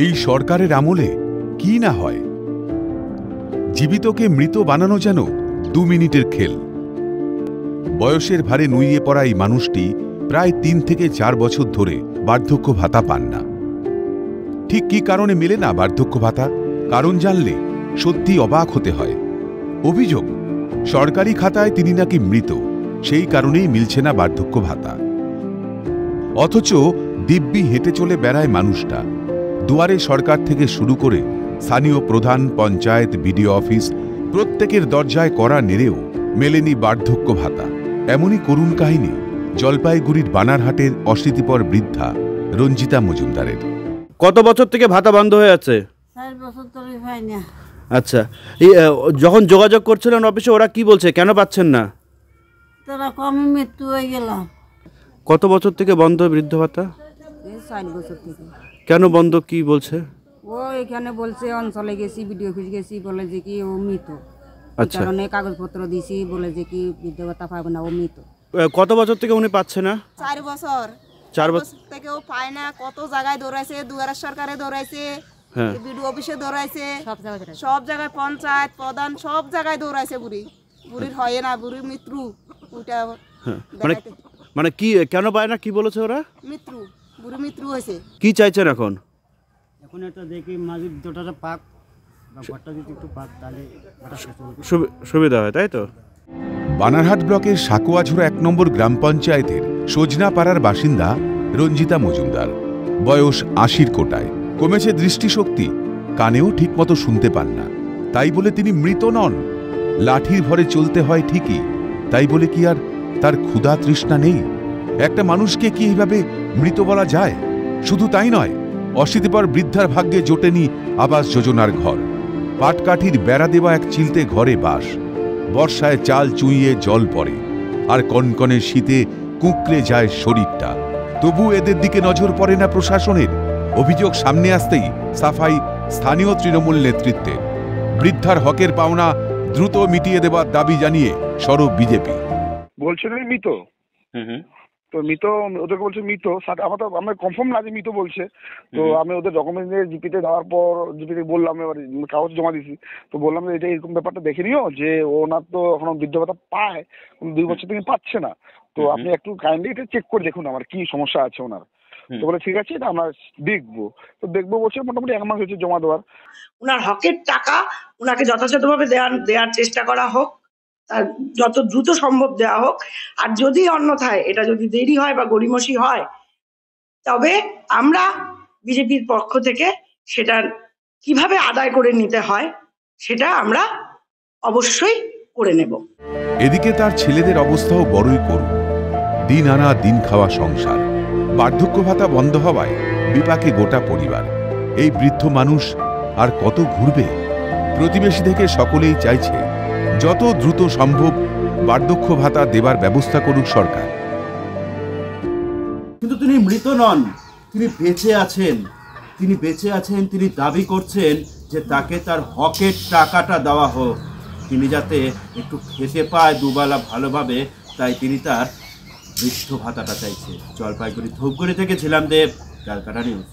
এই সরকারের আমলে কি না হয়। জীবিতকে মৃত বানানো যেন 2 মিনিটের খেল। বয়সের ভারে নুইয়ে পড়া এই মানুষটি প্রায় 3 থেকে 4 বছর ধরে বার্ধক্য ভাতা পান না। ঠিক কি কারণে মেলে না বার্ধক্য ভাতা, কারণ জানলে সত্যি অবাক হতে হয়। অভিযোগ, সরকারি খাতায় তিনি নাকি মৃত, সেই কারণেই মিলছে না বার্ধক্য ভাতা। অথচ দিব্যি হেঁটে চলে বেড়ায় মানুষটা। দুয়ারে সরকার থেকে শুরু করে স্থানীয় প্রধান, পঞ্চায়েত, বিডিও অফিস প্রত্যেকের দরজায় কড়া নেড়েও মেলেনি বার্ধক্য ভাতা। এমনই করুণ কাহিনী জলপাইগুড়ির বানারহাটের অশীতিপর বৃদ্ধা রঞ্জিতা মজুমদারের। কত বছর থেকে ভাতা বন্ধ হয়ে আছে? 4 বছর ধরে পাই না। আচ্ছা, যখন যোগাযোগ করছিলেন অফিসে, ওরা কি বলছে, কেন পাচ্ছেন না? তারা কমে মৃত্যু হয়ে গেল। কত বছর থেকে বন্ধ বৃদ্ধ ভাতা? 4 বছর থেকে। কেন বন্ধ, কি বলছে? ও এখানে বলছে অঞ্চলে গেছি, বিডিও অফিস গেছি, বলে যে কি ও মৃত। আচ্ছা, কারণে কাগজপত্র দিছি, বলে যে কি বৃদ্ধ ভাতা পাবে না, ও মৃত। কত বছর থেকে উনি পাচ্ছে না? 4 বছর। 4 বছর থেকেও পায় না। কত জায়গায় দৌড়াইছে, দুয়ারে সরকারে দৌড়াইছে, বিডিও অফিসে দৌড়াইছে, সব জায়গায় পঞ্চায়েত প্রধান সব জায়গায় দৌড়াইছে। বুড়ির হয় না, বুড়ির মৃত্যু। ওইটা মানে কি, কেন পায় না, কি বলেছে ওরা? মৃত্যু, বুড়ি মৃত্যু হয়েছে। কি চাইছেন এখন? এখন এটা দেখি মাঝে দুটোটা পাক বা ঘরটা যদি একটু পাক, তাহলে সুবিধা হয়, তাই তো? বানারহাট ব্লকের সাকুয়াঝোড়া 1 নম্বর গ্রাম পঞ্চায়েতের সোজনাপাড়ার বাসিন্দা রঞ্জিতা মজুমদার। বয়স 80-র কোটায়। কমেছে দৃষ্টিশক্তি, কানেও ঠিকমতো শুনতে পান না। তাই বলে তিনি মৃত নন। লাঠির ভরে চলতে হয় ঠিকই, তাই বলে কি আর তার ক্ষুধা তৃষ্ণা নেই? একটা মানুষকে কি এইভাবে মৃত বলা যায়? শুধু তাই নয়, অশীতিপর বৃদ্ধার ভাগ্যে জোটেনি আবাস যোজনার ঘর। পাটকাঠির বেড়া দেওয়া এক চিলতে ঘরে বাস। বর্ষায় চাল চুইয়ে জল পড়ে, আর কনকনে শীতে কুঁকড়ে যায় শরীরটা। তবু এদের দিকে নজর পড়ে না প্রশাসনের। অভিযোগ সামনে আসতেই সাফাই স্থানীয় তৃণমূল নেতৃত্বে। বৃদ্ধার হকের পাওনা দ্রুত মিটিয়ে দেওয়ার দাবি জানিয়ে সরব বিজেপি। বলছেন মৃত, তো মৃত ওদেরকে বলছে মৃত। আমরা কনফার্ম না যে মৃত বলছে। তো আমি ওদের ডকুমেন্ট নিয়ে জিপিতে দেওয়ার পর জিপিতে বললাম, এবার কাগজ জমা দিছি। তো বললাম যে এটা এরকম ব্যাপারটা দেখে নিও, যে ওনার তো এখনো বৃদ্ধ ভাতা পায়, 2 বছর থেকে পাচ্ছে না। তো আপনি একটু কাইন্ডলি এটা চেক করে দেখুন আমার কি সমস্যা আছে ওনার। তো বলে ঠিক আছে, এটা আমরা দেখবো। তো দেখবো বলছে, মোটামুটি 1 মাস হয়েছে জমা দেওয়ার। ওনার হকের টাকা ওনাকে যথাযথভাবে দেওয়ার চেষ্টা করা হোক, তার যত দ্রুত সম্ভব দেওয়া হোক। আর যদি অন্যথায় এটা যদি দেরি হয় বা গড়িমসি হয়, তবে আমরা বিজেপির পক্ষ থেকে সেটা কিভাবে আদায় করে নিতে হয় সেটা আমরা অবশ্যই করে নেব। এদিকে তার ছেলেদের অবস্থাও বড়ই করুণ। দিন আনা দিন খাওয়া সংসার। বার্ধক্য ভাতা বন্ধ হওয়ায় বিপাকে গোটা পরিবার। এই বৃদ্ধ মানুষ আর কত ঘুরবে? প্রতিবেশী থেকে সকলেই চাইছে যত দ্রুত সম্ভব বার্ধক্য ভাতা দেবার ব্যবস্থা করুক সরকার। কিন্তু তিনি মৃত নন, তিনি বেঁচে আছেন। তিনি দাবি করছেন যে তাকে তার হকের টাকাটা দেওয়া হোক, তিনি যাতে একটু খেতে পায় দুবেলা ভালোভাবে, তাই তিনি তার বৃদ্ধ ভাতাটা চাইছে। জলপাইগুড়ি ধূপগুড়ি থেকে ছিলাম দেব, ক্যালকাটা নিউজ।